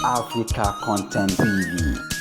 Africa Content TV.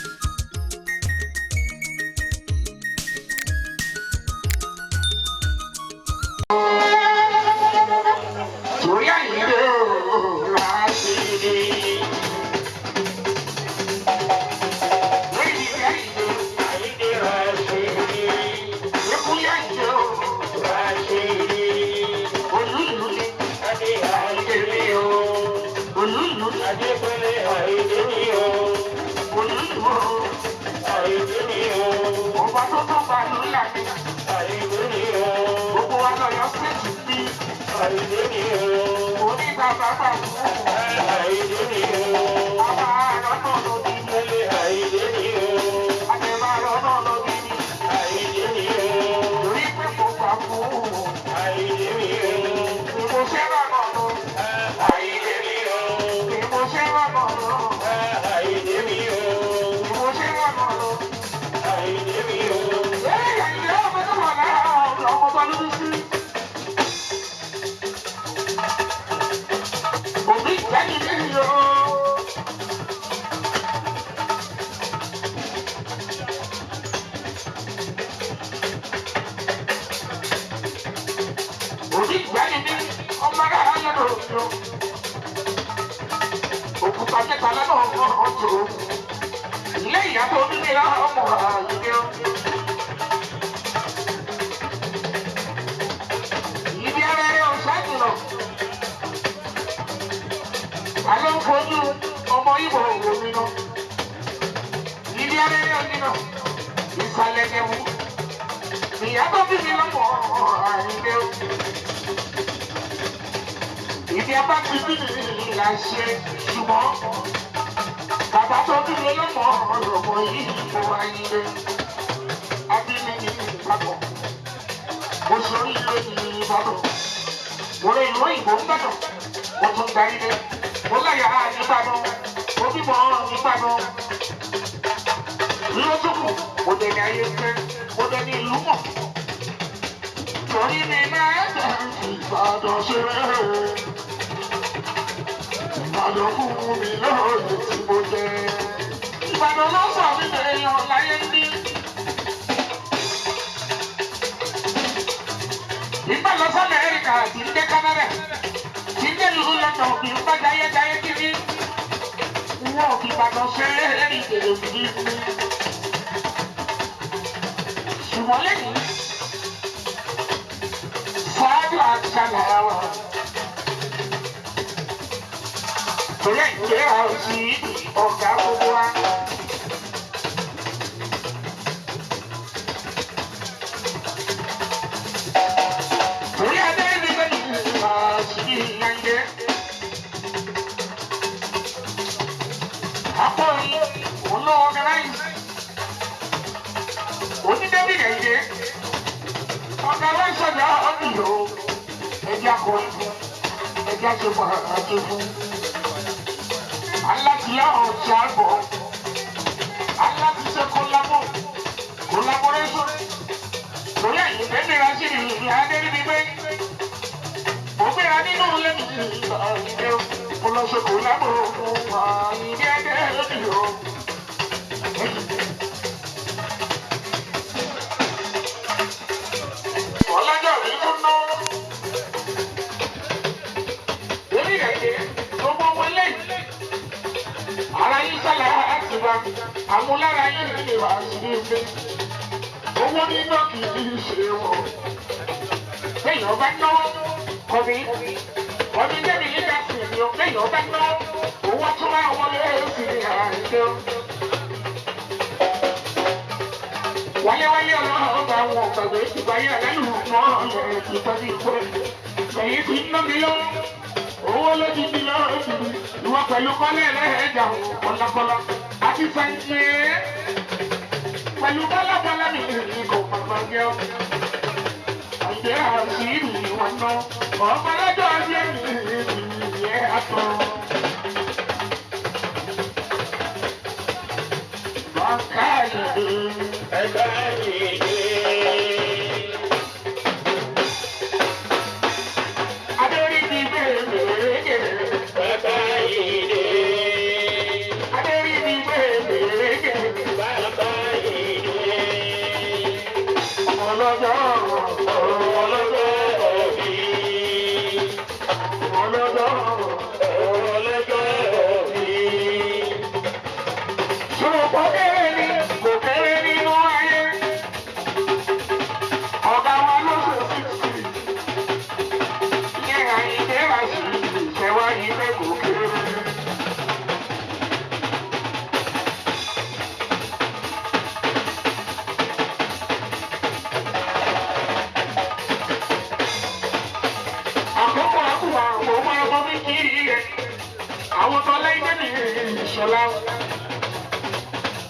ìṣọ̀lá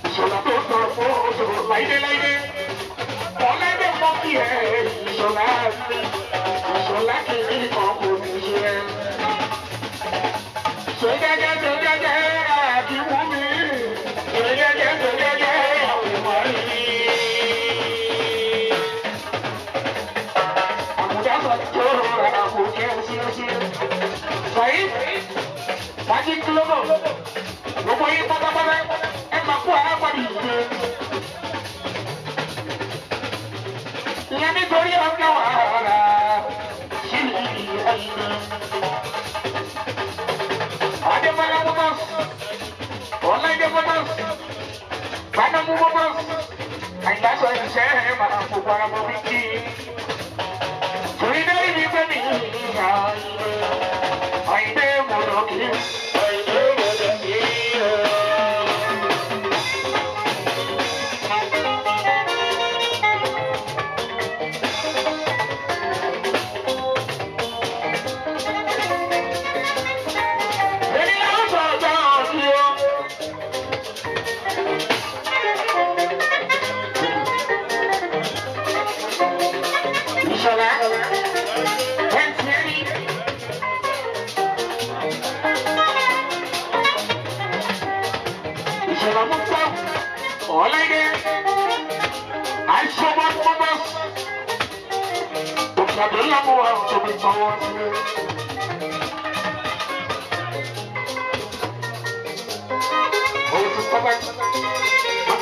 ìṣọ̀lá tó tọrọ fún òṣòro láìdé láìdé ọ̀láìdé mọ́ kí ẹ ìṣọ̀lá ìṣọ̀lá kìíní kan kò ní ṣe ṣe jẹ́jẹ́ àti wú mi ṣe jẹ́jẹ́ àwọn ìmọ̀ rí. Àmúdá sọ tó rọra kò kẹ́ sí. Sọ̀yí wájú kílógò gbogbo yín pátápátá ẹ máa kó arápàdé ìgbé. Ìyẹn nítorí ọ̀gá wàhálà sí Ayinde. Adébọ́lá motors, Ọláìdé motors, Bánámú motors, àìdáṣọ ìṣẹ́ ẹ̀ máa kó paramọ́ bí kí. Torí náà ibi pẹ́ mi Ayinde mọ̀dọ̀ kí. Ọláìdé àìsàn mọ́tò òkàdé lámú wa tóbi tọwọ́ sílẹ̀. Òun ti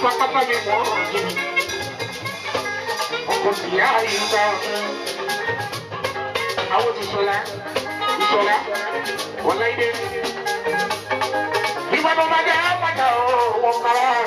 pátápátá mi mọ̀ ọ́rọ̀ jù ọkọ̀ tìyá àyíká àwọn ti Ìṣọ̀lá Ọláìdé. Ìbàdàn bá dé àpàtà òun kára.